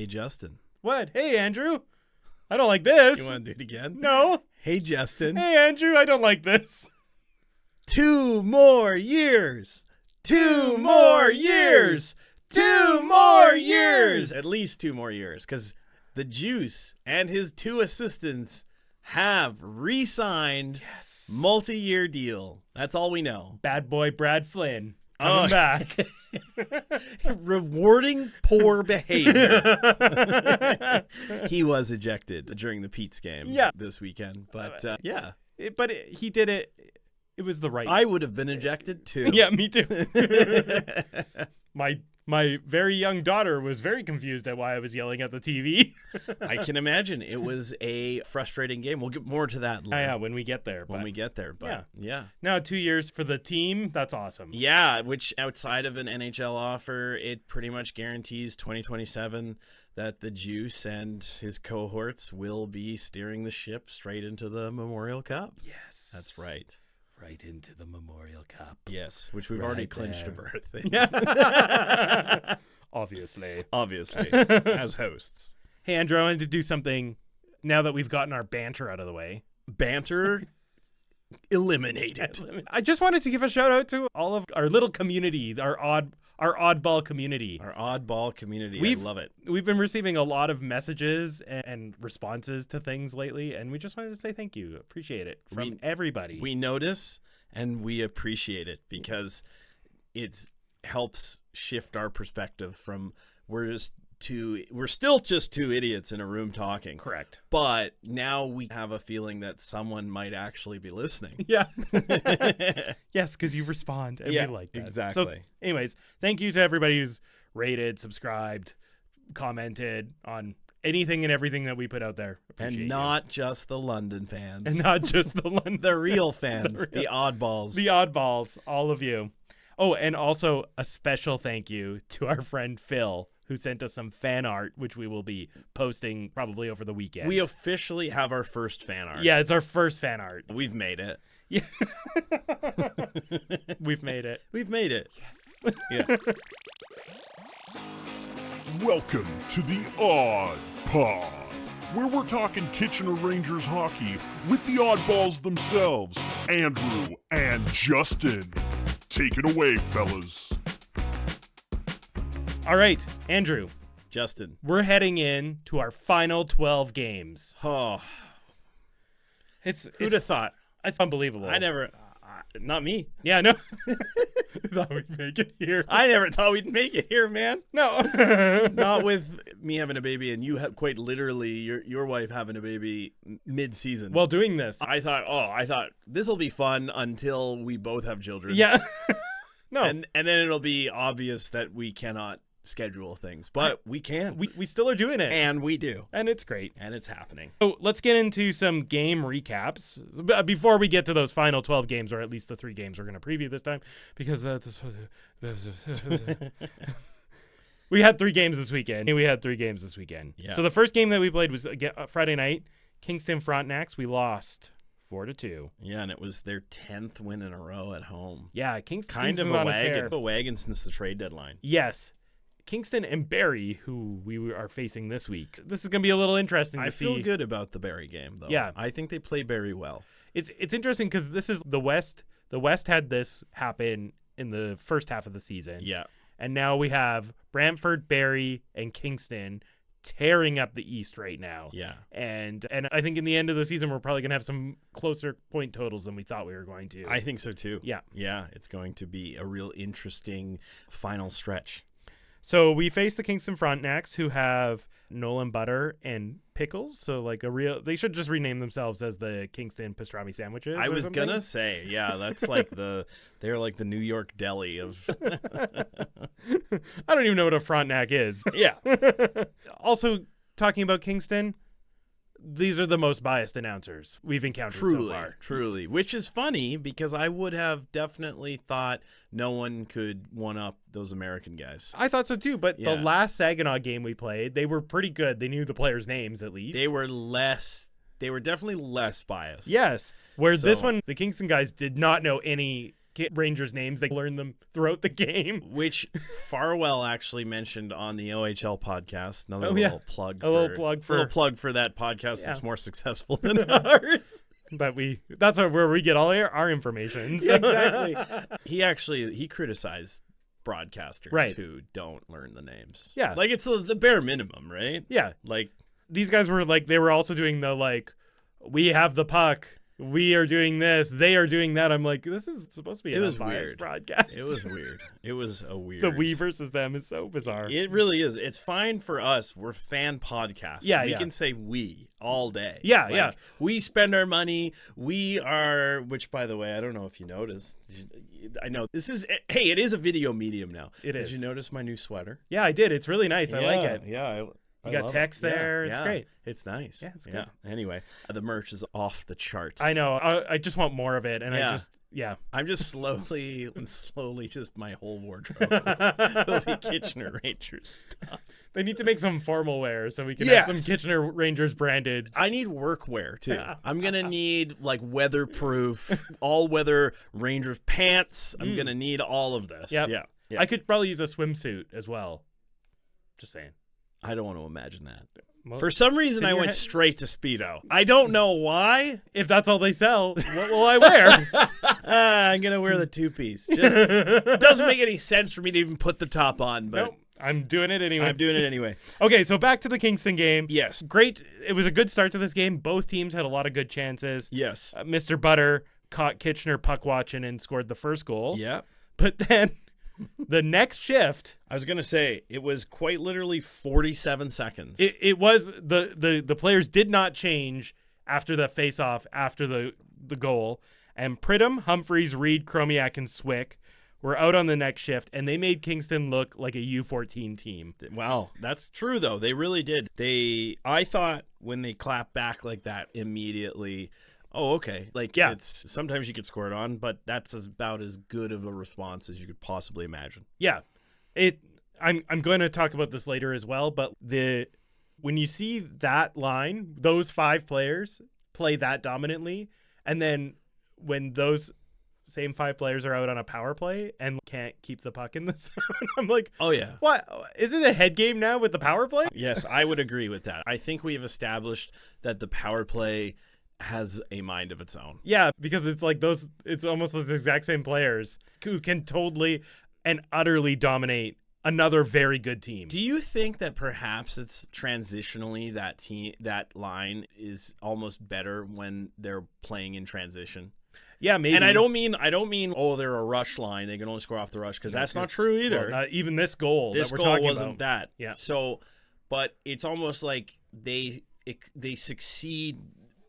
Hey, Justin. What? Hey, Andrew. I don't like this. You want to do it again? No. Hey, Justin. Hey, Andrew. I don't like this. 2 more years. 2 more years. 2 more years. At least 2 more years, because the Juice and his 2 assistants have re-signed multi-year deal. That's all we know. Bad boy Brad Flynn coming back. Rewarding poor behavior. He was ejected during the Pete's game this weekend. But he did it. It was the right. I would have been ejected too. Yeah, me too. My very young daughter was very confused at why I was yelling at the TV. I can imagine. It was a frustrating game. We'll get more to that later. Yeah, when we get there. But yeah. Now 2 years for the team. That's awesome. Yeah, which outside of an NHL offer, it pretty much guarantees 2027 that the Juice and his cohorts will be steering the ship straight into the Memorial Cup. Yes. That's right. Right into the Memorial Cup. Yes, which we've already clinched a berth. Yeah. Obviously, as hosts. Hey, Andrew, I wanted to do something now that we've gotten our banter out of the way. Banter eliminated. I just wanted to give a shout out to all of our little community, our AudBall community. Our AudBall community. I love it. We've been receiving a lot of messages and responses to things lately, and we just wanted to say thank you. Appreciate it from everybody. We notice and we appreciate it because it helps shift our perspective from we're still just 2 idiots in a room talking. Correct. But now we have a feeling that someone might actually be listening. Yeah. Yes, because you respond, and we like that. Exactly. So, anyways, thank you to everybody who's rated, subscribed, commented on anything and everything that we put out there. And not just the London fans. And not just the London. The real fans. The AudBalls. The AudBalls. All of you. Oh, and also a special thank you to our friend Phil, who sent us some fan art, which we will be posting probably over the weekend. We officially have our first fan art. Yeah, it's our first fan art. We've made it. Yeah. We've made it. We've made it. Yes. Yeah. Welcome to the Odd Pod, where we're talking Kitchener Rangers hockey with the oddballs themselves, Andrew and Justin. Take it away, fellas. All right, Andrew. Justin. We're heading in to our final 12 games. Oh. Who'd have thought? It's unbelievable. I never... not me. Yeah, no. Thought we'd make it here. I never thought we'd make it here, man. No. Not with me having a baby and you have quite literally your wife having a baby mid-season. While doing this. I thought this will be fun until we both have children. Yeah. No. And then it'll be obvious that we cannot schedule things, but we can. We still are doing it. And we do. And it's great. And it's happening. So let's get into some game recaps before we get to those final 12 games, or at least the 3 games we're going to preview this time, because that's... We had 3 games this weekend. Yeah. So the first game that we played was Friday night, Kingston Frontnacs. We lost 4-2. Yeah, and it was their 10th win in a row at home. Yeah, Kingston kind of a wagon since the trade deadline. Yes. Kingston and Barrie, who we are facing this week. This is going to be a little interesting to see. I feel good about the Barrie game, though. Yeah. I think they play Barrie well. It's interesting because this is the West. The West had this happen in the first half of the season. Yeah. And now we have Brantford, Barrie, and Kingston tearing up the East right now. Yeah. And I think in the end of the season, we're probably going to have some closer point totals than we thought we were going to. I think so, too. Yeah. Yeah, it's going to be a real interesting final stretch. So we face the Kingston Frontnacs, who have Nolan Butter and Pickles. So they should just rename themselves as the Kingston Pastrami Sandwiches. I was going to say, yeah, that's they're like the New York deli of. I don't even know what a Frontnac is. Yeah. Also, talking about Kingston, these are the most biased announcers we've encountered so far. Truly. Which is funny because I would have definitely thought no one could one-up those American guys. I thought so too, but the last Saginaw game we played, they were pretty good. They knew the players' names at least. They were definitely less biased. Yes. Where this one, the Kingston guys did not know any Rangers names. They learn them throughout the game. Which Farwell actually mentioned on the OHL podcast. Another Oh, little yeah. plug. A little plug for that podcast Yeah. that's more successful than ours. But that's where we get all our information. So. Yeah, exactly. He criticized broadcasters who don't learn the names. Yeah. Like, it's the bare minimum, right? Yeah. Like, these guys were like, they were also doing the like, we have the puck. We are doing this. They are doing that. I'm like, this is supposed to be an unbiased broadcast. It was weird. It was a weird. The we versus them is so bizarre. It really is. It's fine for us. We're fan podcasts. Yeah, we can say we all day. Yeah, like, yeah. We spend our money. We are, which by the way, I don't know if you noticed. I know this is, hey, it is a video medium now. It is. Did you notice my new sweater? Yeah, I did. It's really nice. I like it. Yeah. You got text there. Yeah, it's great. It's nice. Yeah, it's good. Anyway, the merch is off the charts. I know. I just want more of it, and I'm just slowly, just my whole wardrobe will be Kitchener Rangers stuff. They need to make some formal wear so we can have some Kitchener Rangers branded. I need workwear too. I'm gonna need like weatherproof, all-weather Rangers pants. I'm gonna need all of this. Yep. Yeah. I could probably use a swimsuit as well. Just saying. I don't want to imagine that. Well, For some reason, I went straight to Speedo. I don't know why. If that's all they sell, what will I wear? I'm going to wear the two-piece. Just doesn't make any sense for me to even put the top on. But nope. I'm doing it anyway. Okay, so back to the Kingston game. Yes. Great. It was a good start to this game. Both teams had a lot of good chances. Yes. Mr. Butter caught Kitchener puck watching and scored the first goal. Yeah. But then the next shift, I was going to say, it was quite literally 47 seconds. It was the players did not change after the face-off, after the goal. And Pridham, Humphreys, Reed, Chromiak, and Swick were out on the next shift, and they made Kingston look like a U14 team. Wow, that's true, though. They really did. I thought when they clapped back like that immediately, oh, okay. Like, it's sometimes you get scored on, but that's about as good of a response as you could possibly imagine. Yeah. I'm going to talk about this later as well, but when you see that line, those 5 players play that dominantly, and then when those same 5 players are out on a power play and can't keep the puck in the zone, I'm like, oh yeah, what? Is it a head game now with the power play? Yes, I would agree with that. I think we have established that the power play has a mind of its own. Yeah, because it's like it's almost the exact same players who can totally and utterly dominate another very good team. Do you think that perhaps it's transitionally that line is almost better when they're playing in transition? Yeah, maybe. And I don't mean oh, they're a rush line, they can only score off the rush, because that's not true either. Well, even this goal that we're talking wasn't about. that. Yeah. So, but it's almost like they succeed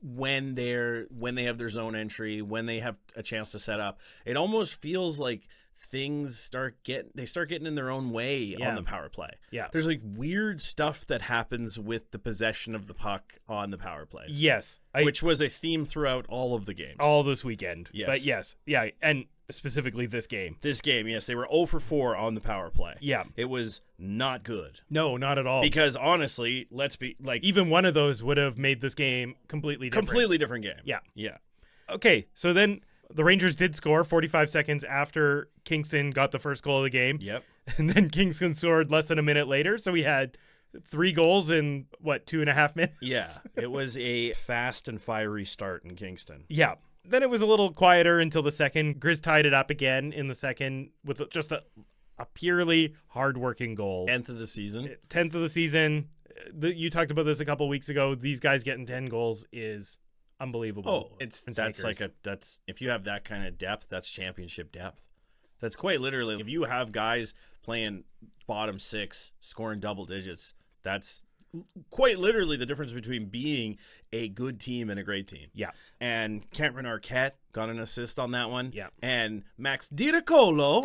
when they have their zone entry, when they have a chance to set up. It almost feels like things start getting in their own way on the power play. Yeah. There's like weird stuff that happens with the possession of the puck on the power plays. Yes. Which was a theme throughout all of the games. All this weekend. Yes. But yes. Yeah. And specifically this game. Yes. They were 0 for 4 on the power play. Yeah. It was not good. No, not at all. Because honestly, let's be like, even one of those would have made this game completely different game. Yeah. Yeah. Okay. So then the Rangers did score 45 seconds after Kingston got the first goal of the game. Yep. And then Kingston scored less than a minute later. So we had 3 goals in, 2.5 minutes? Yeah. It was a fast and fiery start in Kingston. Yeah. Then it was a little quieter until the second. Grizz tied it up again in the second with just a purely hardworking goal. 10th of the season. 10th of the season. You talked about this a couple weeks ago. These guys getting 10 goals is unbelievable. Oh, that's if you have that kind of depth, that's championship depth. That's quite literally, if you have guys playing bottom 6, scoring double digits, that's quite literally the difference between being a good team and a great team. Yeah. And Cameron Arquette got an assist on that one. Yeah. And Max Diracolo,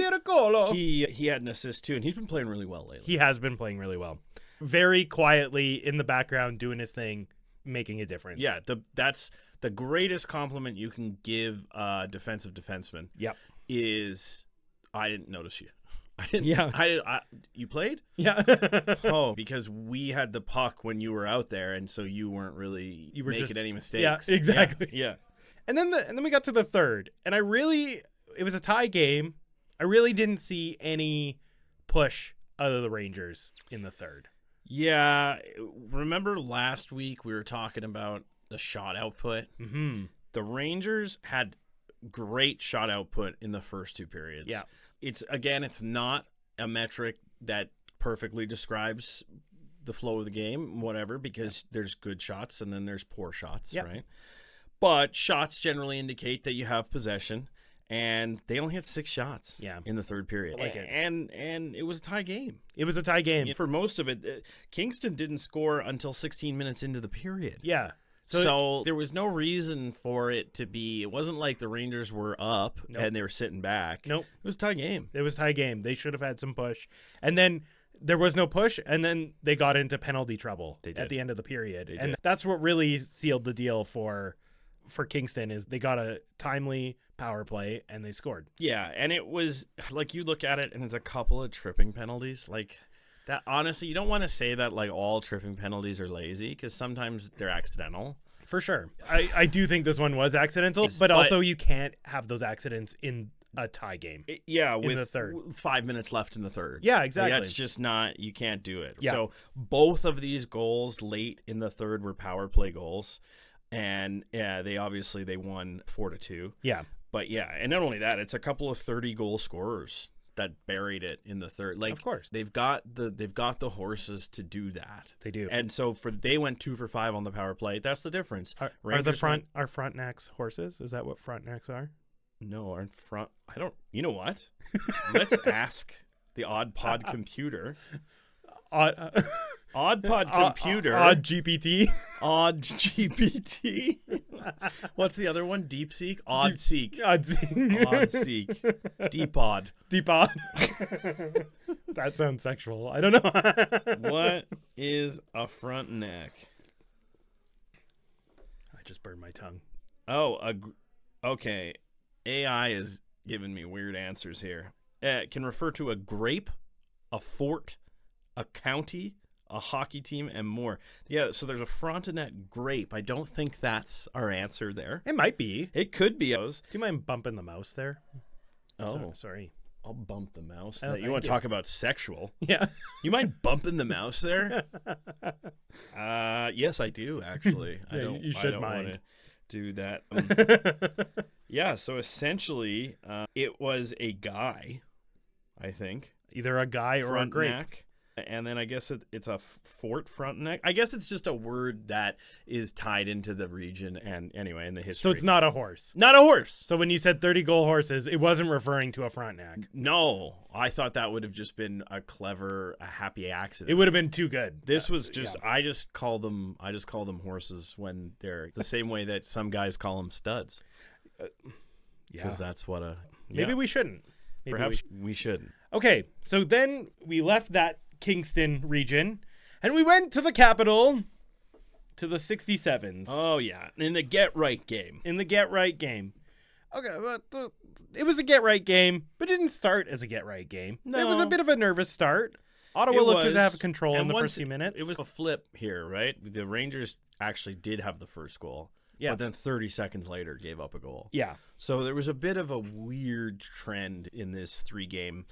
he had an assist too, and he's been playing really well lately. He has been playing really well. Very quietly in the background doing his thing, making a difference. Yeah, that's the greatest compliment you can give a defensive defenseman. Yep. Is I didn't notice you. I didn't. Yeah. You played? Yeah. Oh, because we had the puck when you were out there, and so you weren't really making any mistakes. Yeah, exactly. Yeah. And then we got to the third, and I really it was a tie game. I really didn't see any push out of the Rangers in the third. Yeah, remember last week we were talking about the shot output? Mm-hmm. The Rangers had great shot output in the first two periods. Yeah. It's not a metric that perfectly describes the flow of the game, whatever, because there's good shots and then there's poor shots, right? But shots generally indicate that you have possession. And they only had 6 shots in the third period. I like it. And it was a tie game. It was a tie game. For most of it, Kingston didn't score until 16 minutes into the period. Yeah. So there was no reason for it to be. It wasn't like the Rangers were up and they were sitting back. Nope. It was a tie game. It was a tie game. They should have had some push. And then there was no push, and then they got into penalty trouble at the end of the period. And that's what really sealed the deal for Kingston, is they got a timely power play and they scored. Yeah, and it was like, you look at it and it's a couple of tripping penalties. Like that, honestly, you don't want to say that like all tripping penalties are lazy, because sometimes they're accidental. For sure. I do think this one was accidental, but also you can't have those accidents in a tie game. With the third. 5 minutes left in the third. Yeah, exactly. Like, that's just not, you can't do it. Yeah. So both of these goals late in the third were power play goals. And they won 4-2. Yeah. But and not only that, it's a couple of 30-goal scorers that buried it in the third. Like, of course, they've got the horses to do that. They do. And so they went 2 for 5 on the power play. That's the difference. Are Frontnacs horses? Is that what Frontnacs are? No, aren't front. I don't. You know what? Let's ask the OddPod computer. OddPod computer. OddGPT. OddGPT. What's the other one? DeepSeek? OddSeek. OddSeek. Depod. Depod. That sounds sexual. I don't know. What is a Frontnac? I just burned my tongue. Oh, okay. AI is giving me weird answers here. It can refer to a grape, a fort, a county, a hockey team, and more. Yeah, so there's a Frontenac grape. I don't think that's our answer there. It might be. It could be. Do you mind bumping the mouse there? Oh, sorry. I'll bump the mouse. Oh, you want to talk about sexual? Yeah. You mind bumping the mouse there? Yes, I do, actually. You should mind. Want to do that. Yeah, so essentially, it was a guy, I think. Either a guy or a grape. And then I guess it's a Fort Frontenac. I guess it's just a word that is tied into the region and anyway in the history. So it's not a horse. Not a horse. So when you said 30-goal horses, it wasn't referring to a Frontenac. No, I thought that would have just been a happy accident. It would have been too good. This was just I just call them horses when they're the same way that some guys call them studs. Because that's what Maybe we shouldn't. Perhaps we shouldn't. Okay, so then we left that Kingston region, and we went to the capital, to the 67s. Oh, yeah. In the get-right game. Okay, but it was a get-right game, but it didn't start as a get-right game. No. It was a bit of a nervous start. Ottawa looked to have control in the first few minutes. It was a flip here, right? The Rangers actually did have the first goal. Yeah. But then 30 seconds later gave up a goal. Yeah. So there was a bit of a weird trend in this three-game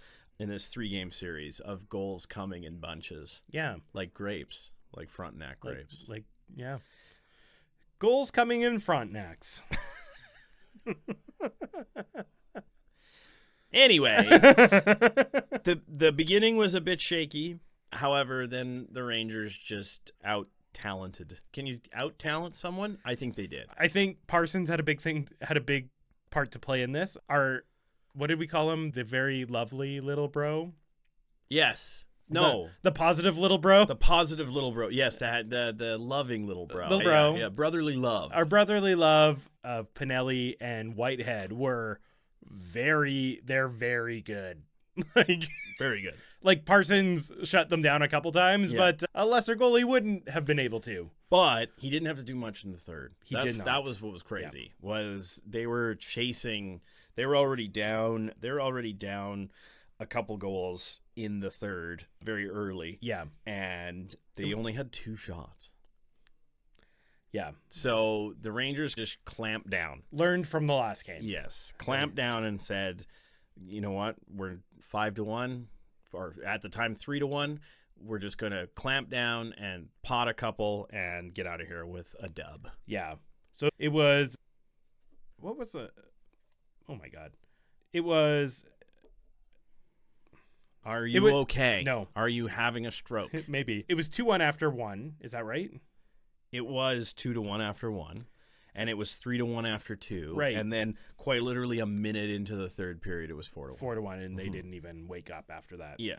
series of goals coming in bunches. Yeah. Like grapes, like Frontenac grapes. Yeah. Goals coming in Frontnacs. Anyway, the beginning was a bit shaky. However, then the Rangers just out-talented. Can you out-talent someone? I think they did. I think Parsons had a big part to play in this. What did we call him? The very lovely little bro? Yes. No. The positive little bro? The positive little bro. Yes, the loving little bro. Little bro. Yeah, brotherly love. Our brotherly love of Pinelli and Whitehead were very good. Very good. Like Parsons shut them down a couple times, but a lesser goalie wouldn't have been able to. But he didn't have to do much in the third. He did not. That was what was crazy. Yeah. Was they were chasing. They were already down. A couple goals in the third very early. Yeah. And they only had 2 shots. Yeah. So the Rangers just clamped down. Learned from the last game. Yes, clamped down and said, you know what? We're 5-1, or at the time 3-1. We're just going to clamp down and pot a couple and get out of here with a dub. Yeah. So it was, what was the, oh my God. It was. Are you okay? No. Are you having a stroke? Maybe. It was 2-1 after 1. Is that right? It was 2-1 after 1. And it was 3-1 after 2. Right. And then quite literally a minute into the third period, it was 4-1. 4-1, and they didn't even wake up after that. Yeah.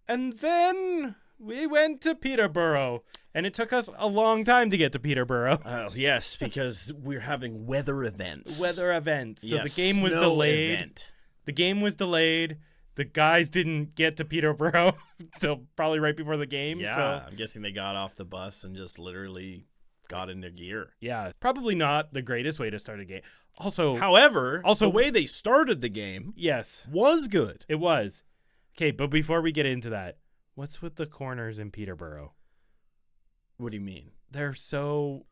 And then we went to Peterborough, and it took us a long time to get to Peterborough. Yes, because we're having weather events. So the game was snow delayed. event. The game was delayed. The guys didn't get to Peterborough until probably right before the game. Yeah, So. I'm guessing they got off the bus and just literally got in their gear. Yeah, probably not the greatest way to start a game. However, the way they started the game yes, was good. it was. Okay, but before we get into that, what's with the corners in Peterborough? What do you mean? They're so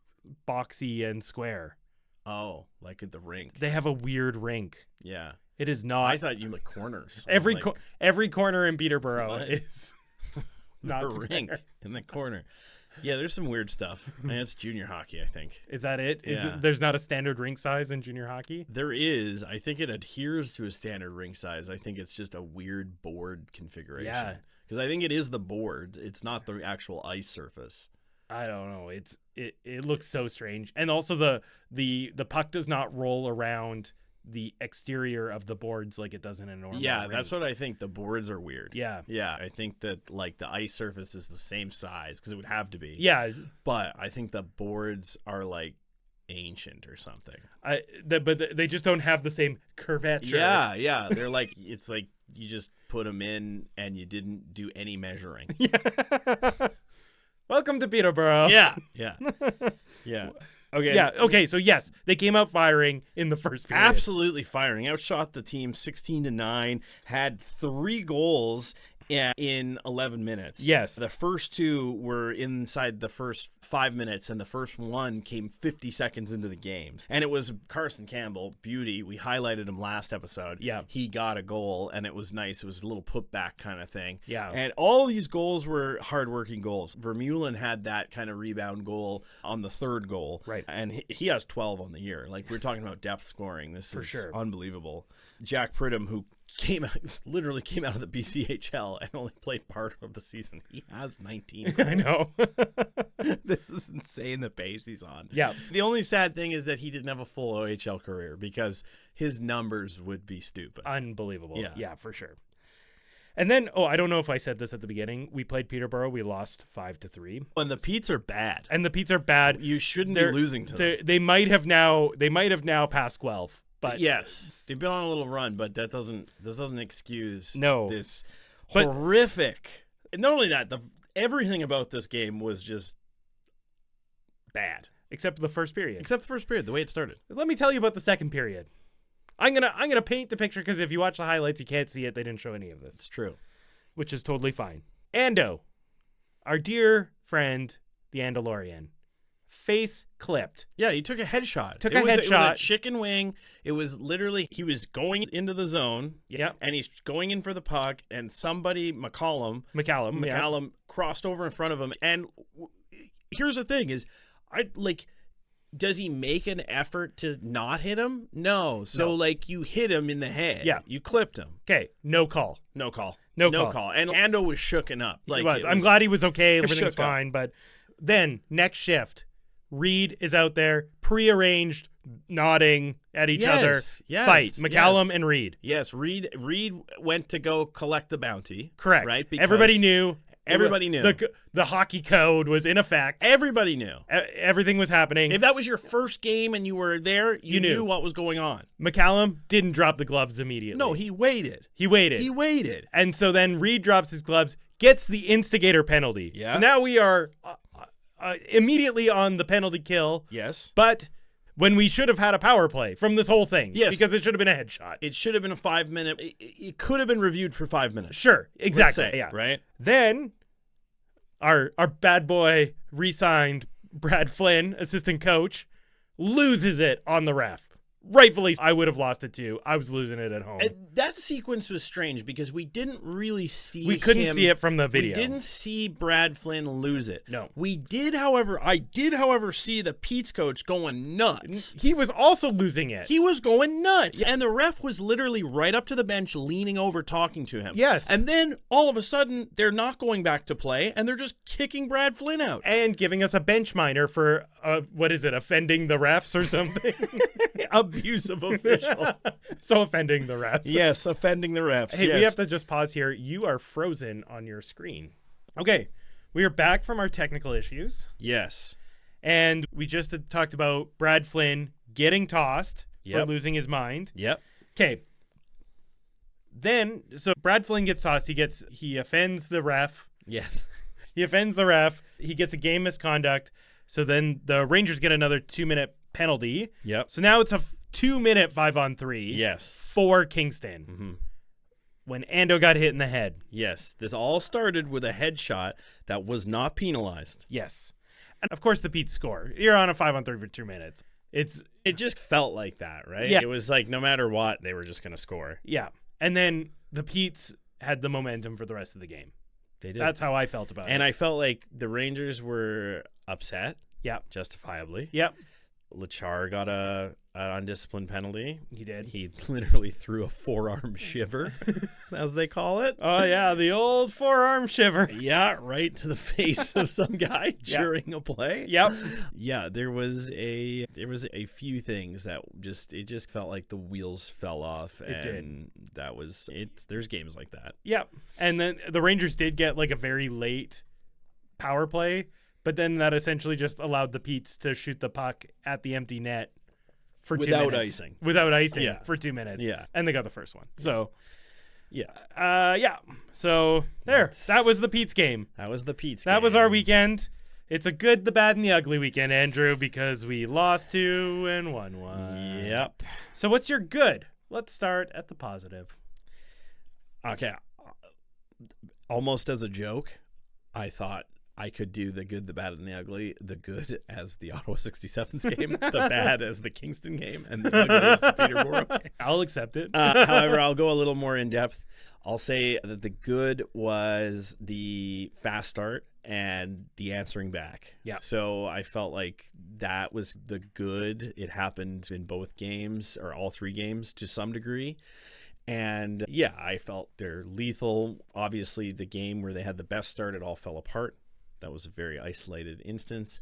boxy and square. Oh, like at the rink. They have a weird rink. Yeah. It is not. I thought you meant corners. Every corner in Peterborough What? is not the square. rink in the corner. Yeah, there's some weird stuff. I mean, it's junior hockey, I think. Is that it? Yeah. There's not a standard rink size in junior hockey? There is. I think it adheres to a standard rink size. I think it's just a weird board configuration. Yeah. Because I think it is the board. It's not the actual ice surface. I don't know. It looks so strange. And also the puck does not roll around the exterior of the boards like it does in a normal rink. That's what I think. The boards are weird. Yeah. Yeah, I think that like the ice surface is the same size because it would have to be. Yeah. But I think the boards are like ancient or something. But they just don't have the same curvature. Yeah. They're like, it's like you just put them in and you didn't do any measuring. Welcome to Peterborough. Yeah. Okay. Yeah. Okay. So yes, they came out firing in the first period. Absolutely firing. Outshot the team 16-9. Had 3 goals in 11 minutes. Yes. The first 2 were inside the first 5 minutes, and the first one came 50 seconds into the game. And it was Carson Campbell, beauty. We highlighted him last episode. Yeah. He got a goal, and it was nice. It was a little putback kind of thing. Yeah. And all these goals were hardworking goals. Vermeulen had that kind of rebound goal on the third goal. Right. And he has 12 on the year. Like, we're talking about depth scoring. This is sure. Unbelievable. Jack Pridham, who literally came out of the BCHL and only played part of the season. He has 19 goals. I know. This is insane, the pace he's on. Yeah. The only sad thing is that he didn't have a full OHL career because his numbers would be stupid. Unbelievable. Yeah. Yeah, for sure. And then, I don't know if I said this at the beginning. We played Peterborough. We lost 5-3. And the Petes are bad. And the Petes are bad. You shouldn't be losing to them. They might have now passed Guelph. But yes, they've been on a little run, but that doesn't excuse this But horrific. And not only that, everything about this game was just bad, except the first period. except the first period, the way it started. Let me tell you about the second period. I'm gonna paint the picture because if you watch the highlights, you can't see it. They didn't show any of this. It's true, which is totally fine. Ando, our dear friend, the Andalorian, face clipped. Yeah, he took a headshot. It was was a chicken wing. It was literally, he was going into the zone. Yeah. And he's going in for the puck, and somebody, McCallum crossed over in front of him. And here's the thing is, does he make an effort to not hit him? No. So, you hit him in the head. Yeah. You clipped him. Okay, no call. No call. No call. And Ando was shooken up. I'm glad he was okay. Everything was fine. But then, next shift, Reed is out there, prearranged, nodding at each other. Yes, fight. McCallum and Reed. Yes, Reed went to go collect the bounty. Correct. Right? Because everybody knew. Everybody knew. The hockey code was in effect. Everybody knew. Everything was happening. If that was your first game and you were there, you knew what was going on. McCallum didn't drop the gloves immediately. No, he waited. He waited. And so then Reed drops his gloves, gets the instigator penalty. Yeah. So now we are immediately on the penalty kill. Yes. But when we should have had a power play from this whole thing. Yes. Because it should have been a headshot. It should have been a 5-minute. It could have been reviewed for 5 minutes. Sure. Exactly. Let's say, yeah. Right? Then our bad boy re-signed Brad Flynn, assistant coach, loses it on the ref. Rightfully, I would have lost it too. I was losing it at home. That sequence was strange because we didn't really see We couldn't see it from the video. We didn't see Brad Flynn lose it. No. We did, however, I did, however, see the Pete's coach going nuts. He was also losing it. He was going nuts. And the ref was literally right up to the bench, leaning over, talking to him. Yes. And then, all of a sudden, they're not going back to play, and they're just kicking Brad Flynn out. And giving us a bench minor for, offending the refs or something? Abusive official. So offending the refs. Yes, offending the refs. Hey, yes. we have to just pause here. You are frozen on your screen. Okay, we are back from our technical issues. Yes. And we just had talked about Brad Flynn getting tossed for losing his mind. Yep. Okay. Then, so Brad Flynn gets tossed. He offends the ref. Yes. He offends the ref. He gets a game misconduct. So then the Rangers get another 2-minute penalty. Yep. So now it's a 2-minute 5-on-3. Yes. For Kingston. Mm-hmm. When Ando got hit in the head. Yes. This all started with a headshot that was not penalized. Yes. And of course the Pete's score. You're on a 5-on-3 for 2 minutes. It just felt like that, right? Yeah. It was like no matter what, they were just going to score. Yeah. And then the Pete's had the momentum for the rest of the game. They did. That's how I felt about it. And I felt like the Rangers were upset. Yeah. Justifiably. Yep. Lachar got an undisciplined penalty. He did. He literally threw a forearm shiver, as they call it. Oh, yeah. The old forearm shiver. Yeah, right to the face of some guy during a play. Yep. Yeah, there was a few things that just felt like the wheels fell off. It did. That was it. There's games like that. Yep. And then the Rangers did get like a very late power play, but then that essentially just allowed the Pete's to shoot the puck at the empty net for 2 minutes. Without icing for 2 minutes. Yeah. And they got the first one. So, yeah. So, that was the Pete's game. That was the Pete's That game. was our weekend. It's a good, the bad, and the ugly weekend, Andrew, because we lost 2 and won 1. Yep. So what's your good? Let's start at the positive. Okay. Almost as a joke, I thought I could do the good, the bad, and the ugly. The good as the Ottawa 67s game, the bad as the Kingston game, and the ugly as the Peterborough game. I'll accept it. However, I'll go a little more in depth. I'll say that the good was the fast start and the answering back. Yeah. So I felt like that was the good. It happened in both games, or all 3 games to some degree. And yeah, I felt they're lethal. Obviously, the game where they had the best start, it all fell apart. That was a very isolated instance.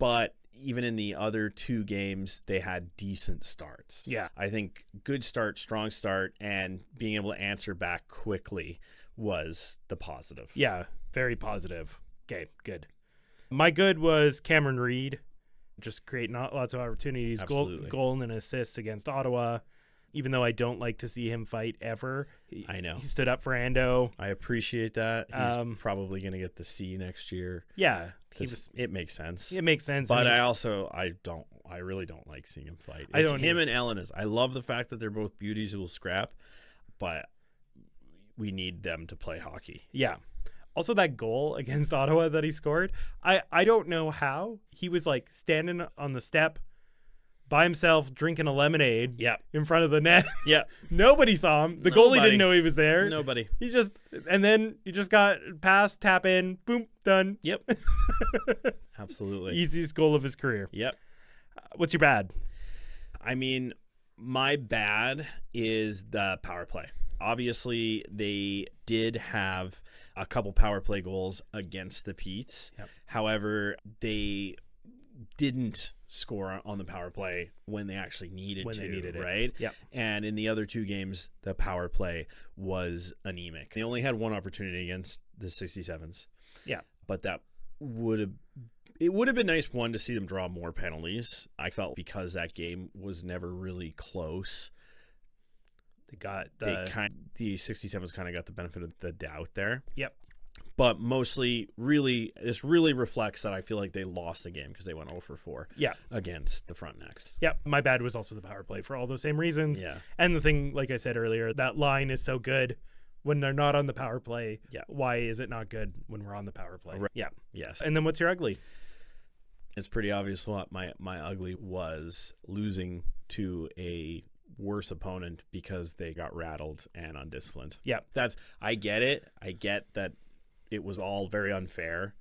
But even in the other 2 games, they had decent starts. Yeah. I think good start, strong start, and being able to answer back quickly was the positive. Yeah, very positive. Okay, good. My good was Cameron Reed, just creating lots of opportunities, goal and an assist against Ottawa. Even though I don't like to see him fight ever. I know. He stood up for Ando. I appreciate that. He's probably going to get the C next year. Yeah. It makes sense. It makes sense. But I really don't like seeing him fight. It's him and Elenis. I love the fact that they're both beauties who will scrap, but we need them to play hockey. Yeah. Also, that goal against Ottawa that he scored, I don't know how. He was like standing on the step by himself drinking a lemonade in front of the net. Yeah. Nobody saw him. The goalie didn't know he was there. Nobody. He just got pass, tap in, boom, done. Yep. Absolutely. Easiest goal of his career. Yep. What's your bad? I mean, my bad is the power play. Obviously, they did have a couple power play goals against the Petes. Yep. However, they didn't score on the power play when they actually needed it, right? Yep. And in the other 2 games, the power play was anemic. They only had 1 opportunity against the 67s. Yeah. But that would have been nice, one, to see them draw more penalties. I felt because that game was never really close. The 67s kind of got the benefit of the doubt there. Yep. But mostly, this really reflects that I feel like they lost the game because they went 0-for-4 against the Frontnacs. Yeah, my bad was also the power play for all those same reasons. Yeah. And the thing, like I said earlier, that line is so good when they're not on the power play. Yeah. Why is it not good when we're on the power play? Right. Yeah. Yes. And then what's your ugly? It's pretty obvious what my ugly was, losing to a worse opponent because they got rattled and undisciplined. Yeah. I get it. I get that it was all very unfair.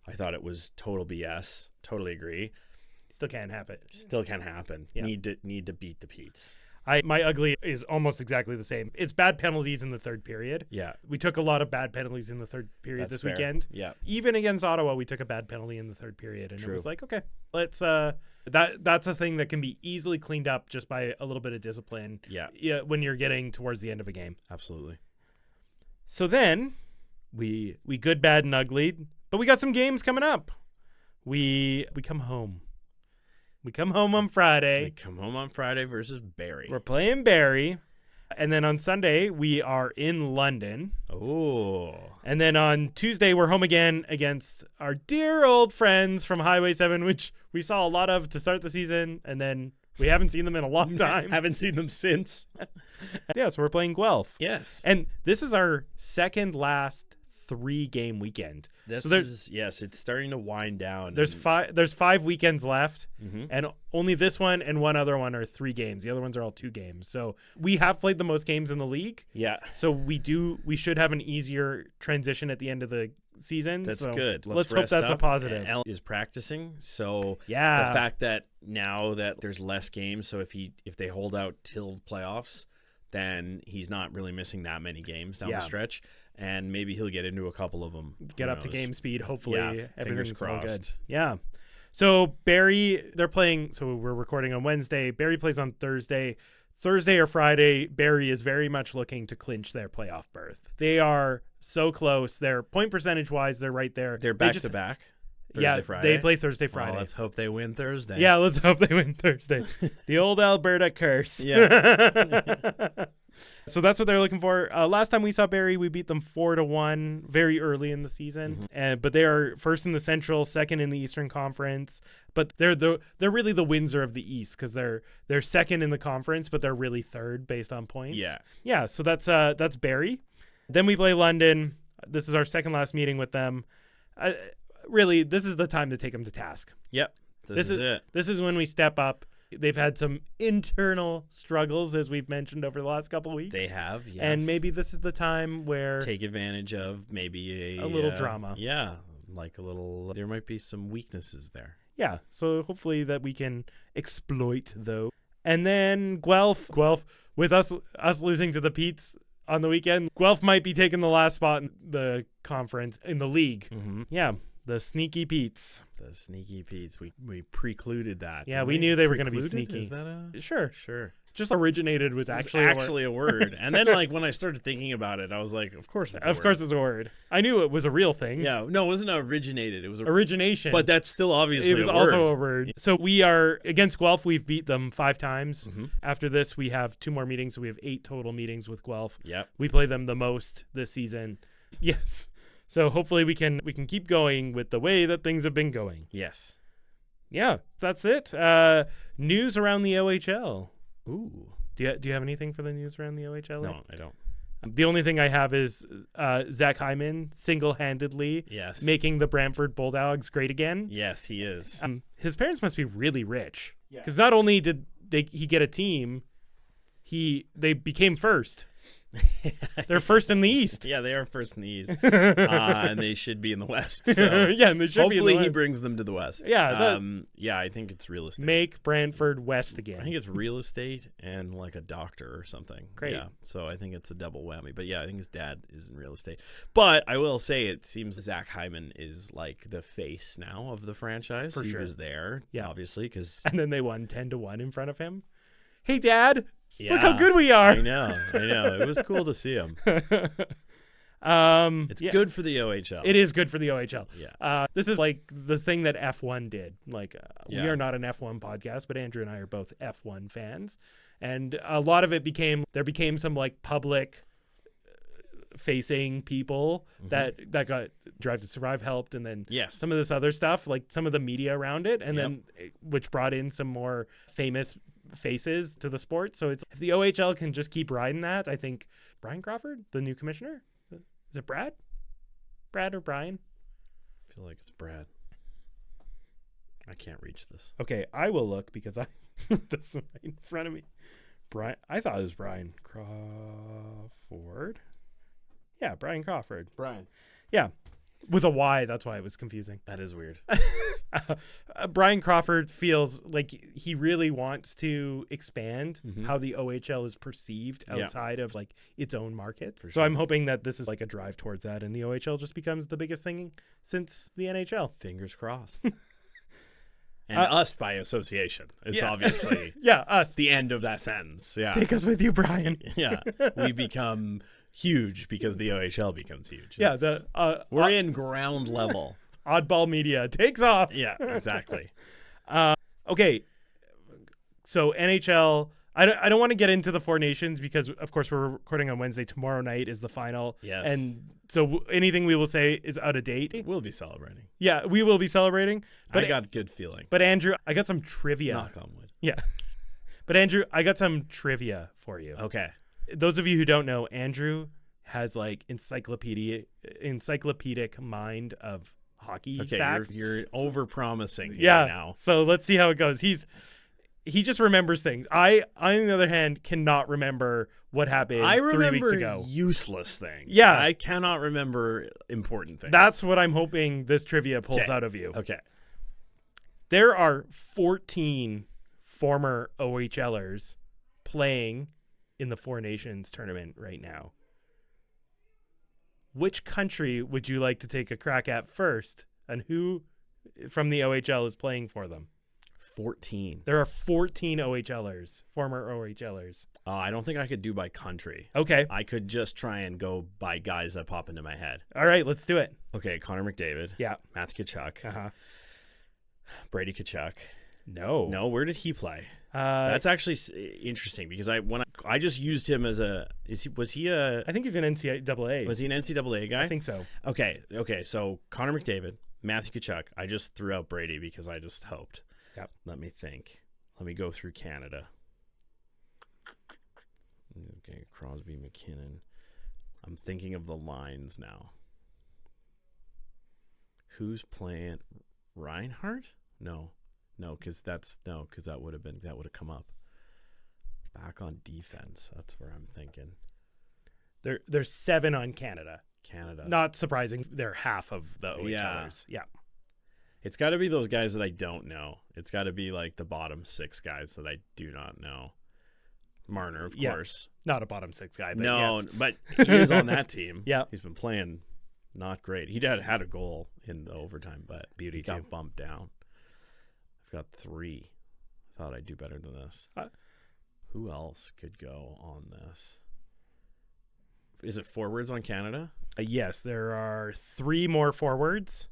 I thought it was total BS. Totally agree. Still can't happen. Still can't happen. Yeah. Need to beat the Petes. My ugly is almost exactly the same. It's bad penalties in the third period. Yeah. We took a lot of bad penalties in the third period That's this fair. weekend. Yeah. Even against Ottawa, we took a bad penalty in the third period, and True. it was like, okay, let's that's a thing that can be easily cleaned up just by a little bit of discipline. Yeah. When you're getting towards the end of a game. Absolutely. So then we good, bad, and ugly, but we got some games coming up. We come home. We come home on Friday. We come home on Friday versus Barrie. We're playing Barrie. And then on Sunday, we are in London. Oh. And then on Tuesday, we're home again against our dear old friends from Highway 7, which we saw a lot of to start the season. And then we haven't seen them in a long time. Haven't seen them since. Yeah, so we're playing Guelph. Yes. And this is our second last 3-game weekend. It's starting to wind down. There's 5 weekends left, Mm-hmm. and only this one and one other one are 3 games. The other ones are all 2 games. So we have played the most games in the league. Yeah. So we should have an easier transition at the end of the season. That's so good. Let's hope rest that's a up. positive. El is practicing, so Yeah. the fact that now that there's less games, so if they hold out till playoffs, then he's not really missing that many games down the stretch, and maybe he'll get into a couple of them. Get up to game speed. Hopefully, Yeah, everything's all good. crossed. Yeah. So Barrie, they're playing. So we're recording on Wednesday. Barrie plays on Thursday. Thursday or Friday, Barrie is very much looking to clinch their playoff berth. They are so close. Their point percentage wise, they're right there. They're back to back. Yeah, Friday. they play Thursday, Friday. Well, let's hope they win Thursday. Yeah, let's hope they win Thursday. The old Alberta curse. Yeah. So that's what they're looking for. Last time we saw Barrie, we beat them 4-1 very early in the season. Mm-hmm. But they are first in the Central, second in the Eastern Conference. But they're really the Windsor of the East because they're second in the conference, but they're really third based on points. Yeah. Yeah. So that's Barrie. Then we play London. This is our second last meeting with them. Really, this is the time to take them to task. Yep. This is it. This is when we step up. They've had some internal struggles, as we've mentioned over the last couple of weeks. They have, yes. And maybe this is the time where take advantage of maybe a little drama. Yeah, like a little. There might be some weaknesses there. Yeah, so hopefully that we can exploit those. And then Guelph, with us losing to the Petes on the weekend, Guelph might be taking the last spot in the conference in the league. Mm-hmm. Yeah. The sneaky Petes. The sneaky Petes. We precluded that. Yeah, we knew they were going to be Precluded? sneaky. Is that a Sure. Just originated was actually a word. And then like when I started thinking about it, I was like, of course it's a word. Of course it's a word. I knew it was a real thing. Yeah. No, it wasn't originated. It was Origination. But that's still obviously it was a also word. a word. So we are against Guelph. We've beat them 5 times. Mm-hmm. After this, we have 2 more meetings. So we have 8 total meetings with Guelph. Yep. We play them the most this season. Yes. So hopefully we can keep going with the way that things have been going. Yes. Yeah, that's it. News around the OHL. Ooh. Do you have anything for the news around the OHL? No, I don't. The only thing I have is Zach Hyman single-handedly making the Brantford Bulldogs great again. Yes, he is. His parents must be really rich because not only did he get a team, they became first. They're first in the East. Yeah, they are first in the East, and they should be in the West. So yeah, and they should be in the hopefully West. he brings them to the West. Yeah, yeah, I think it's real estate. Make Brantford West again. I think it's real estate and like a doctor or something. Great. Yeah, so I think it's a double whammy. But yeah, I think his dad is in real estate. But I will say it seems Zach Hyman is like the face now of the franchise. For he sure. was there, obviously, because and then they won 10-1 in front of him. Hey, Dad. yeah, look how good we are. I know. It was cool to see him. It's good for the OHL. It is good for the OHL. Yeah. This is like the thing that F1 did. Like we are not an F1 podcast, but Andrew and I are both F1 fans, and a lot of it became some like public facing people that got Drive to Survive helped, and then some of this other stuff, like some of the media around it, and then which brought in some more famous faces to the sport. So it's if the OHL can just keep riding that, I think Brian Crawford, the new commissioner, is it Brad or Brian? I feel like it's Brad. I can't reach this. Okay, I will look because I this is right in front of me. I thought it was Brian Crawford. Yeah, Brian Crawford. Brian. Yeah, with a Y. That's why it was confusing. That is weird. Brian Crawford feels like he really wants to expand Mhm. how the OHL is perceived Yeah. outside of like its own market. For So sure. I'm hoping that this is like a drive towards that, and the OHL just becomes the biggest thing since the NHL. Fingers crossed. And us by association. It's yeah. obviously Yeah, us. the end of that sentence. Yeah. Take us with you, Brian. Yeah. We become huge because the OHL becomes huge. Yeah, It's- the we're in ground level. AudBall media takes off. Yeah, exactly. Okay, so NHL. I don't want to get into the Four Nations because, of course, we're recording on Wednesday. Tomorrow night is the final. Yes. And so anything we will say is out of date. We'll be celebrating. Yeah, we will be celebrating. But I got good feeling. But Andrew, I got some trivia. Knock on wood. Yeah. But Andrew, I got some trivia for you. Okay. Those of you who don't know, Andrew has like encyclopedic mind of hockey Okay, facts. you're over-promising here Yeah. now. So let's see how it goes. He just remembers things. I, on the other hand, cannot remember what happened I 3 remember weeks ago. useless things. Yeah. I cannot remember important things. That's what I'm hoping this trivia pulls Okay. out of you. Okay. There are 14 former OHLers playing in the Four Nations tournament right now. Which country would you like to take a crack at first, and who from the OHL is playing for them? 14. There are 14 OHLers, former OHLers. I don't think I could do by country. Okay. I could just try and go by guys that pop into my head. All right, let's do it. Okay, Connor McDavid. Yeah. Matthew Tkachuk. Uh-huh. Brady Tkachuk. No. No, where did he play? That's That's actually interesting because I just used him as was he an I think he's an NCAA. NCAA guy? I think so. Okay, so Connor McDavid, Matthew Tkachuk. I just threw out Brady because I just hoped. Yep. Let me think. Let me go through Canada. Okay, Crosby, McKinnon. I'm thinking of the lines now. Who's playing? Reinhardt? No, because that would have come up. Back on defense. That's where I'm thinking. There's 7 on Canada. Canada. Not surprising. They're half of the OHLers. Yeah. It's got to be those guys that I don't know. It's got to be like the bottom 6 guys that I do not know. Marner, of course. Not a bottom 6 guy, but No, yes. but he is on that team. Yeah. He's been playing not great. He had a goal in the overtime, but Beauty he got too. bumped down. I've got 3. I thought I'd do better than this. Who else could go on this? Is it forwards on Canada? Yes, there are 3 more forwards,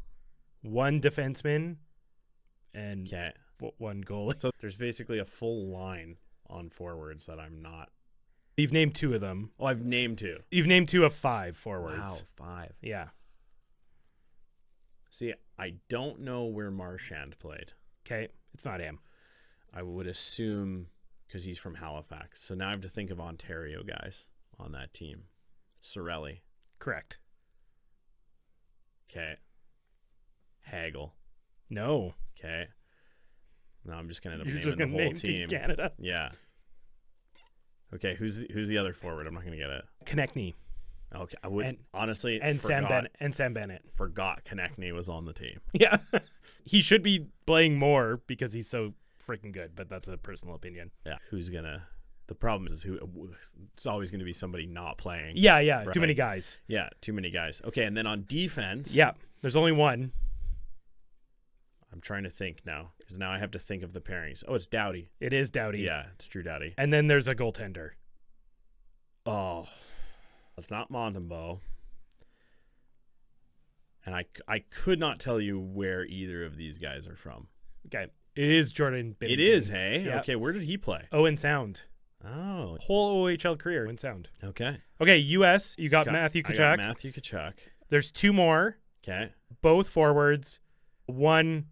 1 defenseman, and Okay. 1 goalie. So there's basically a full line on forwards that I'm not. You've named 2 of them. Oh, I've named 2. You've named 2 of 5 forwards. Wow, 5. Yeah. See, I don't know where Marchand played. Okay. It's not him. I would assume because he's from Halifax. So now I have to think of Ontario guys on that team. Sorelli. Correct. Okay. Hagel. No. Okay. Now I'm just gonna end up You're naming just the going to whole name team. Team Canada. Yeah. Okay, who's the other forward? I'm not gonna get it. Konechny Okay, I would And- honestly and Sam forgot, Bennett. forgot Konechny was on the team. Yeah. He should be playing more because he's so freaking good, but that's a personal opinion. Yeah. Who's gonna? The problem is it's always gonna be somebody not playing. Yeah. Right. Too many guys. Yeah, too many guys. Okay, and then on defense. Yeah. There's only 1. I'm trying to think now because now I have to think of the pairings. Oh, it's Doughty. It is Doughty. Yeah, it's Drew Doughty. And then there's a goaltender. Oh, it's not Montembeault. And I could not tell you where either of these guys are from. Okay. It is Jordan Binnington. It is, hey? Yeah. Okay, where did he play? Owen Sound. Oh, Whole OHL career. Owen Sound. okay. Okay, U.S. You got Matthew I Tkachuk. got Matthew Tkachuk. There's 2 more, Okay. both forwards. One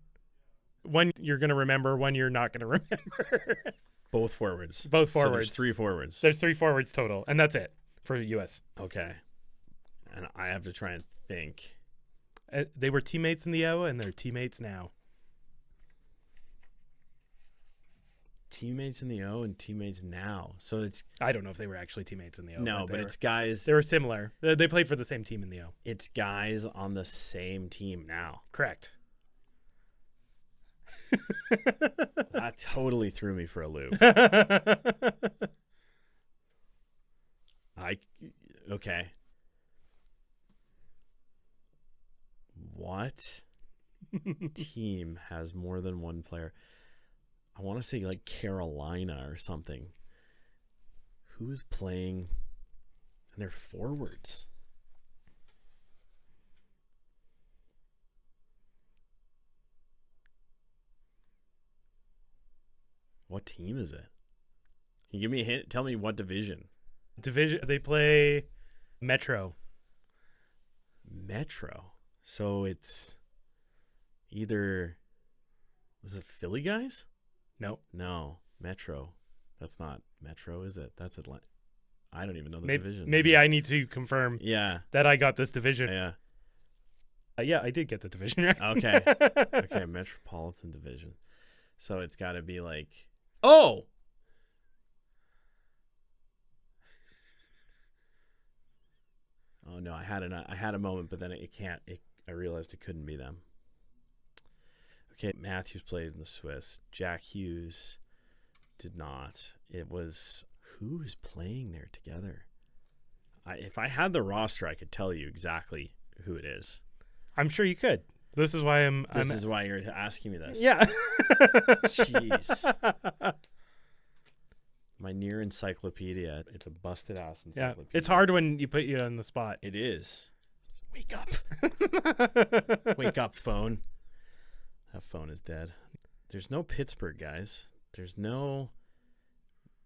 you're going to remember, one you're not going to remember. Both forwards. Both So there's forwards. 3 forwards. There's 3 forwards total, and that's it for U.S. Okay. And I have to try and think. They were teammates in the O, and they're teammates now. teammates in the O and teammates now. So it's I don't know if they were actually teammates in the O. no, but it's guys. They were similar. They played for the same team in the O. It's guys on the same team now. Correct. That totally threw me for a loop. Okay. What team has more than one player? I want to say like Carolina or something. Who is playing? And they're forwards. What team is it? Can you give me a hint? Tell me what division. They play Metro. Metro. So it's either, is it Philly guys? No, Metro. That's not Metro, is it? That's Atlanta. I don't even know the division. Maybe I need to confirm that I got this division. Yeah. Yeah, I did get the division right. Okay. Okay, Metropolitan Division. So it's got to be like, oh! Oh no, I had a moment, but then I realized it couldn't be them. Okay, Matthews played in the Swiss. Jack Hughes did not. It was who's playing there together. If I had the roster, I could tell you exactly who it is. I'm sure you could. This is why This is why you're asking me this. Yeah. Jeez. My near encyclopedia. It's a busted ass encyclopedia. It's hard when you put you on the spot. It is. Wake up. Wake up, phone. That phone is dead. There's no Pittsburgh, guys. There's no...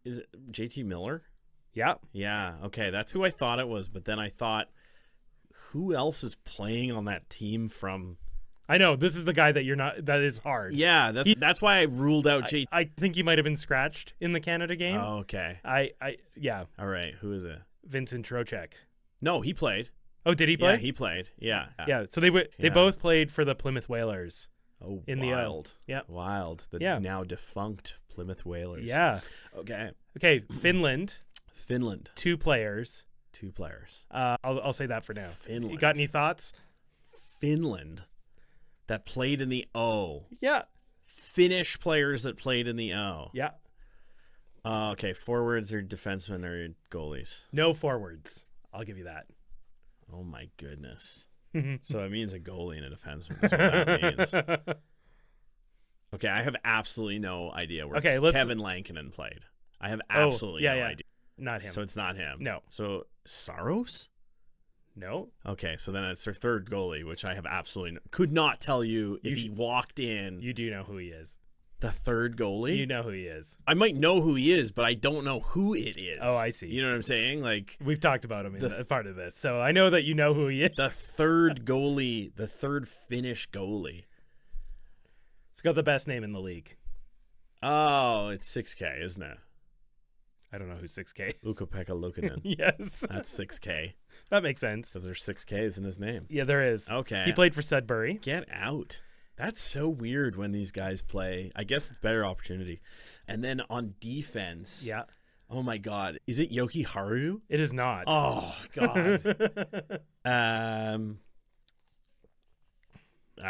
Is it JT Miller? Yeah. Yeah, okay. That's who I thought it was, but then I thought, who else is playing on that team from... I know. This is the guy that you're not... That is hard. Yeah, that's why I ruled out JT. I think he might have been scratched in the Canada game. Oh, okay. Yeah. All right, who is it? Vincent Trocheck. No, he played. Oh, did he play? Yeah, he played. Yeah. Yeah, so they both played for the Plymouth Whalers. Oh, in wild. The yeah. Wild. The now defunct Plymouth Whalers. Yeah. Okay, Finland. 2 players. 2 players. I'll say that for now. Finland. You got any thoughts? Finland that played in the O. Yeah. Finnish players that played in the O. Yeah. Okay, forwards or defensemen or goalies? No forwards. I'll give you that. Oh my goodness. So it means a goalie and a defenseman. That's what that means. Okay, I have absolutely no idea where Kevin Lankinen played. I have absolutely no idea. Not him. So it's not him. No. So Saros? No. Okay, so then it's their third goalie, which I have absolutely could not tell you if he walked in. You do know who he is. The third goalie? You know who he is. I might know who he is, but I don't know who it is. Oh, I see. You know what I'm saying? Like we've talked about him in part of this, so I know that you know who he is. The third goalie, the third Finnish goalie. It's got the best name in the league. Oh, it's 6K, isn't it? I don't know who 6K is. Ukko-Pekka Luukkonen. Yes. That's 6K. That makes sense. Because there's 6 Ks in his name. Yeah, there is. Okay. He played for Sudbury. Get out. That's so weird when these guys play. I guess it's better opportunity. And then on defense. Yeah. Oh, my God. Is it Yoki Haru? It is not. Oh, God. I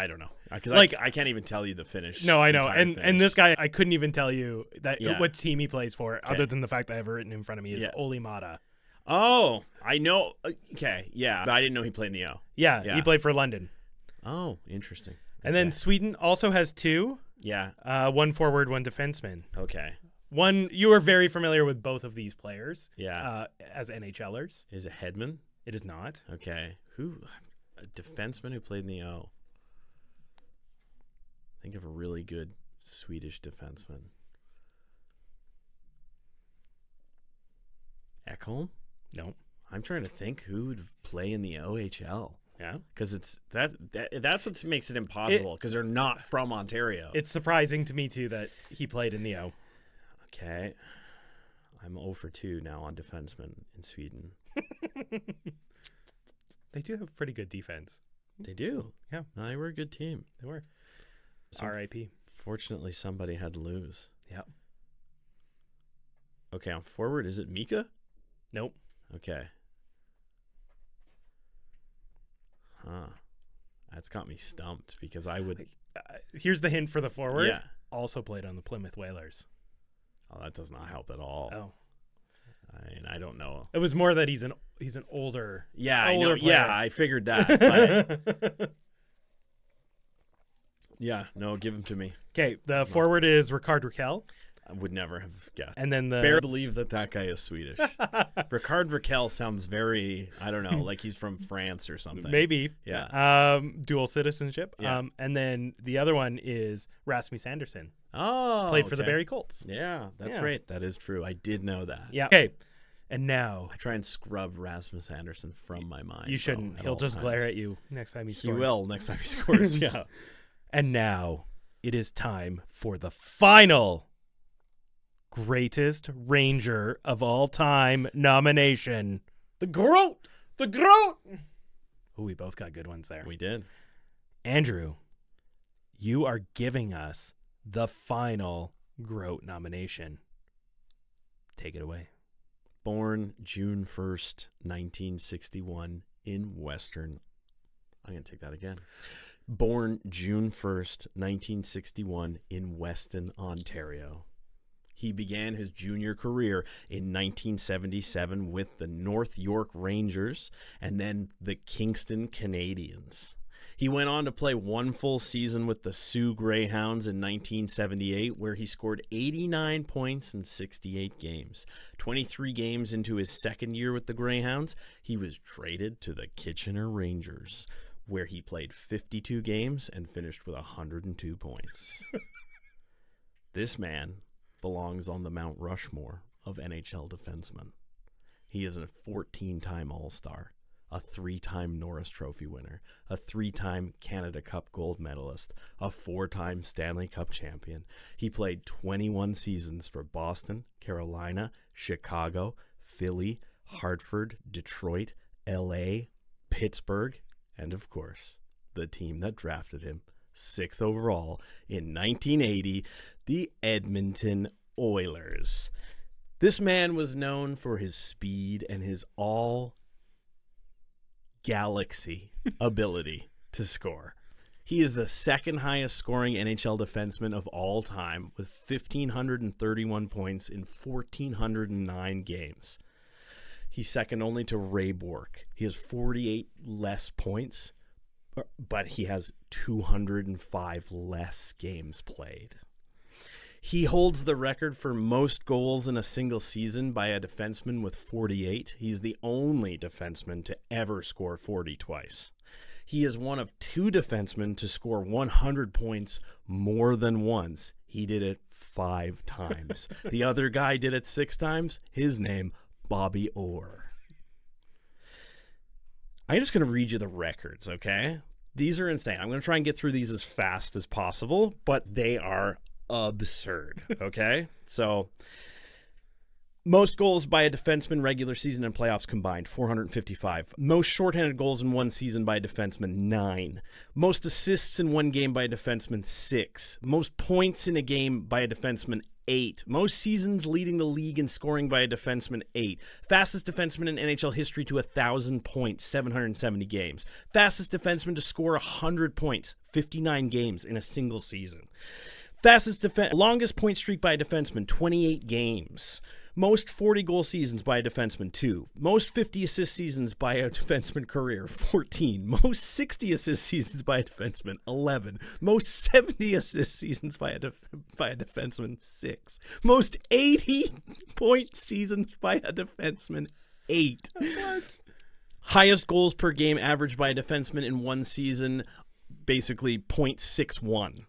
don't know. Because I can't even tell you the finish. No, I know. And this guy, I couldn't even tell you what team he plays for, other than the fact that I have it written in front of me is Olli Mata. Oh, I know. Okay, yeah. But I didn't know he played in the O. Yeah, he played for London. Oh, interesting. And then Sweden also has 2. Yeah. 1 forward, 1 defenseman. Okay. You are very familiar with both of these players. Yeah. As NHLers. Is it Hedman? It is not. Okay. A defenseman who played in the O. Think of a really good Swedish defenseman. Ekholm? No. I'm trying to think who would play in the OHL. Yeah, because it's that's what makes it impossible. Because they're not from Ontario. It's surprising to me too that he played in the O. Okay, I'm 0 for 2 now on defensemen in Sweden. They do have pretty good defense. They do. Yeah, no, they were a good team. They were. So R.I.P. Fortunately, somebody had to lose. Yeah. Okay, on forward, is it Mika? Nope. Okay. Huh. That's got me stumped because I would. Here's the hint for the forward. Yeah. Also played on the Plymouth Whalers. Oh, that does not help at all. Oh. I don't know. It was more that he's an older. Yeah, I know. older player. Yeah, I figured that. But yeah, no, give him to me. Okay, the forward is Ricard Raquel. I would never have guessed. And then the Barely believe that guy is Swedish. Ricard Raquel sounds very, I don't know, like he's from France or something. maybe. Yeah. Dual citizenship. Yeah. And then the other one is Rasmus Andersson. Oh, Played for the okay. Barrie Colts. Yeah, that's Yeah. right. That is true. I did know that. Yeah. Okay. And now I try and scrub Rasmus Anderson from my mind. you shouldn't. at He'll all just glare times. at you next time he He scores. will next time he scores. Yeah. And now it is time for the final greatest Ranger of all time nomination. The G.R.O.A.T. The G.R.O.A.T. Oh, we both got good ones there. We did. Andrew, you are giving us the final G.R.O.A.T. nomination. Take it away. Born June 1st, 1961 in Western. I'm going to take that again. Born June 1st, 1961 in Weston, Ontario. He began his junior career in 1977 with the North York Rangers and then the Kingston Canadians. He went on to play one full season with the Sioux Greyhounds in 1978, where he scored 89 points in 68 games. 23 games into his second year with the Greyhounds, he was traded to the Kitchener Rangers, where he played 52 games and finished with 102 points. This man belongs on the Mount Rushmore of NHL defensemen. He is a 14-time All-Star, a 3-time Norris Trophy winner, a 3-time Canada Cup gold medalist, a 4-time Stanley Cup champion. He played 21 seasons for Boston, Carolina, Chicago, Philly, Hartford, Detroit, LA, Pittsburgh, and of course, the team that drafted him 6th overall in 1980, the Edmonton Oilers. This man was known for his speed and his all-galaxy ability to score. He is the second highest scoring NHL defenseman of all time with 1,531 points in 1,409 games. He's second only to Ray Bourque. He has 48 less points, but he has 205 less games played. He holds the record for most goals in a single season by a defenseman with 48. He's the only defenseman to ever score 40 twice. He is one of 2 defensemen to score 100 points more than once. He did it 5 times. The other guy did it 6 times. His name, Bobby Orr. I'm just going to read you the records, okay? These are insane. I'm going to try and get through these as fast as possible, but they are absurd, okay? So, most goals by a defenseman regular season and playoffs combined, 455. Most shorthanded goals in one season by a defenseman, 9. Most assists in one game by a defenseman, 6. Most points in a game by a defenseman, 8. Most seasons leading the league in scoring by a defenseman, 8. Fastest defenseman in NHL history to 1,000 points, 770 games. Fastest defenseman to score 100 points, 59 games in a single season. Longest point streak by a defenseman, 28 games. Most 40-goal seasons by a defenseman, 2. Most 50-assist seasons by a defenseman career, 14. Most 60-assist seasons by a defenseman, 11. Most 70-assist seasons by a defenseman, 6. Most 80-point seasons by a defenseman, 8. Highest goals per game averaged by a defenseman in one season, basically .61.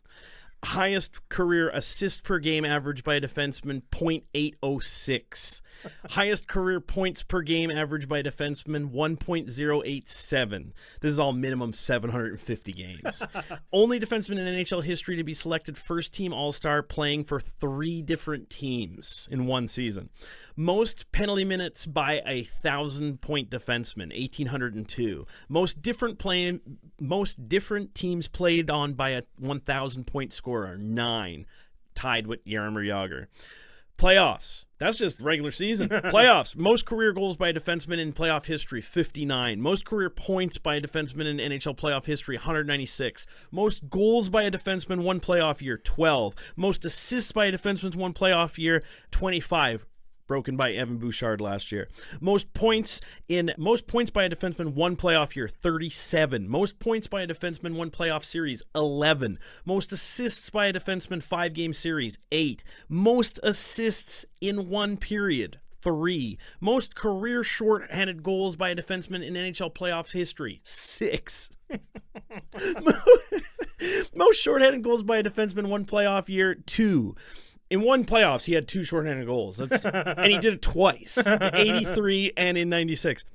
Highest career assist per game average by a defenseman, .806. Highest career points per game average by a defenseman, 1.087. This is all minimum 750 games. Only defenseman in NHL history to be selected first team All-Star playing for 3 different teams in one season. Most penalty minutes by a 1,000-point defenseman, 1,802. Most different teams played on by a 1,000-point scorer, 9, tied with Jaromir Jagr. Playoffs. That's just regular season. Playoffs. Most career goals by a defenseman in playoff history, 59. Most career points by a defenseman in NHL playoff history, 196. Most goals by a defenseman one playoff year, 12. Most assists by a defenseman one playoff year, 25. Broken by Evan Bouchard last year. Most points by a defenseman one playoff year, 37. Most points by a defenseman one playoff series, 11. Most assists by a defenseman 5-game series, 8. Most assists in one period, 3. Most career shorthanded goals by a defenseman in NHL playoffs history, 6. Most shorthanded goals by a defenseman one playoff year, 2. In one playoffs, he had 2 shorthanded goals. And he did it twice, in 83 and in 96.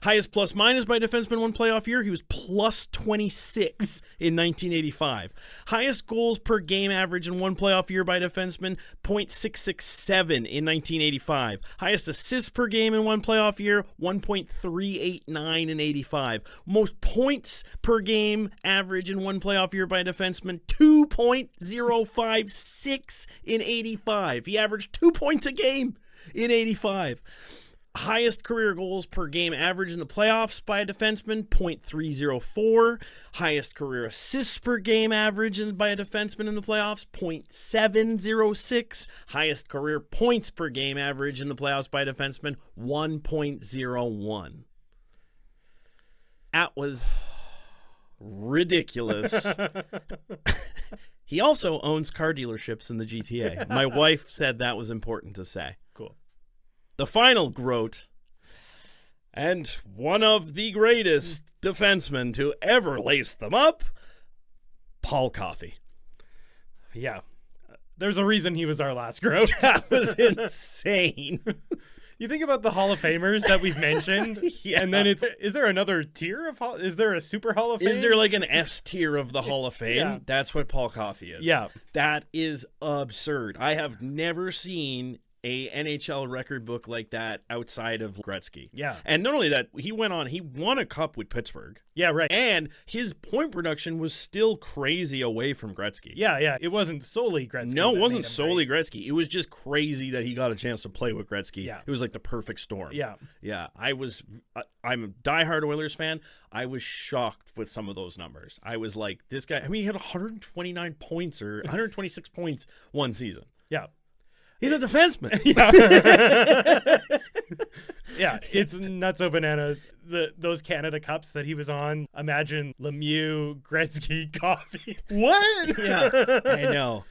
Highest plus-minus by defenseman one playoff year, he was plus 26 in 1985. Highest goals per game average in one playoff year by defenseman, .667 in 1985. Highest assists per game in one playoff year, 1.389 in 85. Most points per game average in one playoff year by a defenseman, 2.056 in 85. He averaged 2 points a game in 85. Highest career goals per game average in the playoffs by a defenseman, .304. Highest career assists per game average by a defenseman in the playoffs, .706. Highest career points per game average in the playoffs by a defenseman, 1.01. That was ridiculous. He also owns car dealerships in the GTA. My wife said that was important to say. Cool. The final G.R.O.A.T, and one of the greatest defensemen to ever lace them up, Paul Coffey. Yeah. There's a reason he was our last G.R.O.A.T. That was insane. You think about the Hall of Famers that we've mentioned, Yeah. and then is there another tier of is there a super Hall of Fame? Is there like an S tier of the Hall of Fame? Yeah. That's what Paul Coffey is. Yeah. That is absurd. I have never seen a NHL record book like that outside of Gretzky. Yeah. And not only that, he won a cup with Pittsburgh. Yeah, right. And his point production was still crazy away from Gretzky. Yeah. It wasn't solely Gretzky. No, it that wasn't made him solely great. Gretzky. It was just crazy that he got a chance to play with Gretzky. Yeah. It was like the perfect storm. Yeah. Yeah. I'm a diehard Oilers fan. I was shocked with some of those numbers. I was like, this guy, he had 129 points or 126 points one season. Yeah. He's a defenseman. Yeah, it's nutso bananas. Those Canada Cups that he was on. Imagine Lemieux, Gretzky, Coffey. What? Yeah, I know.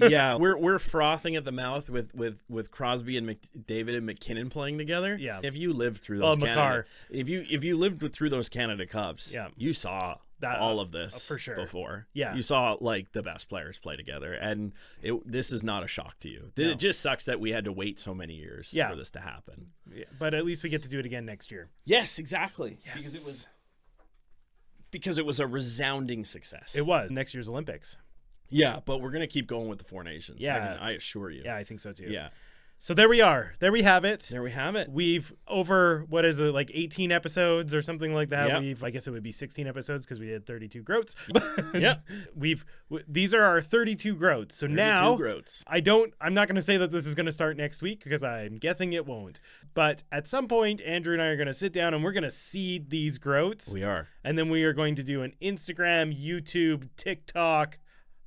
Yeah, we're frothing at the mouth with Crosby and McDavid and McKinnon playing together. Yeah. If you lived through those if you lived through those Canada Cups, yeah, you saw that all of this for sure before. Yeah, you saw like the best players play together, and this is not a shock to you. No. It just sucks that we had to wait so many years for this to happen. Yeah, but at least we get to do it again next year. Yes, exactly. Yes. Because it was a resounding success. It was next year's Olympics. Yeah, but we're gonna keep going with the Four Nations. Yeah, I assure you. Yeah, I think so too. Yeah. So there we are. There we have it. There we have it. We've over, what is it, like 18 episodes or something like that. Yep. I guess it would be 16 episodes because we did 32 G.R.O.A.Ts. Yep. These are our 32 G.R.O.A.Ts. So 32 now G.R.O.A.Ts. I'm not going to say that this is going to start next week because I'm guessing it won't. But at some point, Andrew and I are going to sit down and we're going to seed these G.R.O.A.Ts. We are. And then we are going to do an Instagram, YouTube, TikTok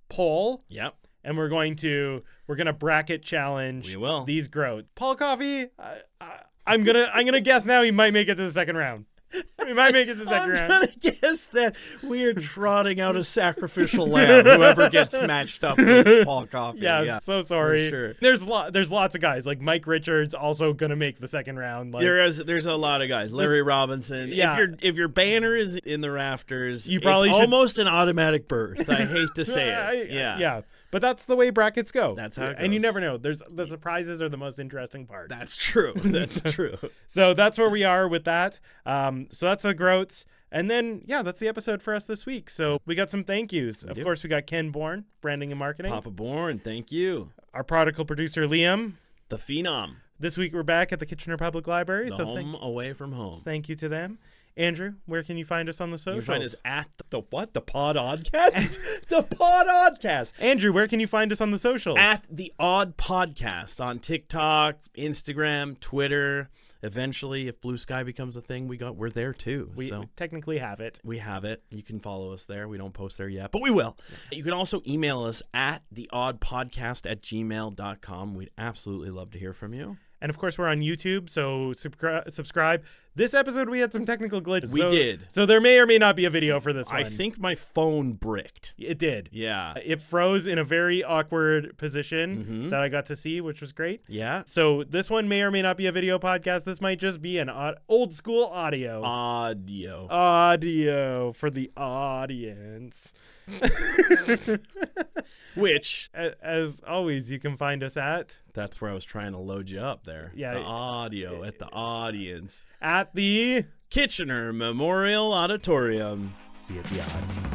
poll. Yep. And we're gonna bracket challenge. We will. These G.R.O.A.Ts. Paul Coffey, I'm gonna guess now he might make it to the second round. We might make it to the second round. I'm gonna guess that we are trotting out a sacrificial lamb. Whoever gets matched up with Paul Coffey. Yeah, so sorry. For sure. There's lots of guys like Mike Richards also gonna make the second round. Like, there's a lot of guys. Larry Robinson. Yeah. If your banner is in the rafters, you probably it's should... almost an automatic berth. I hate to say it. Yeah. But that's the way brackets go. That's how it goes. And you never know. The surprises are the most interesting part. That's true. That's true. So that's where we are with that. So that's the G.R.O.A.Ts. And then, that's the episode for us this week. So we got some thank yous. Of course, we got Ken Bourne, branding and marketing. Papa Bourne, thank you. Our prodigal producer, Liam. The Phenom. This week we're back at the Kitchener Public Library. The home away from home. Thank you to them. Andrew, where can you find us on the You socials? can find us at the what? The Pod Oddcast? The Pod Oddcast. Andrew, where can you find us on the socials? At the Odd Podcast on TikTok, Instagram, Twitter. Eventually, if Blue Sky becomes a thing, we're there too. We technically have it. We have it. You can follow us there. We don't post there yet, but we will. You can also email us at theoddpodcast@gmail.com. We'd absolutely love to hear from you. And of course, we're on YouTube, so subscribe. This episode, we had some technical glitches. We did. So there may or may not be a video for this one. I think my phone bricked. It did. Yeah. It froze in a very awkward position that I got to see, which was great. Yeah. So this one may or may not be a video podcast. This might just be an old school audio. Audio for the audience. Which, as always, you can find us at... That's where I was trying to load you up there. Yeah. The audio at the audience. At the... Kitchener Memorial Auditorium. See you at the odd.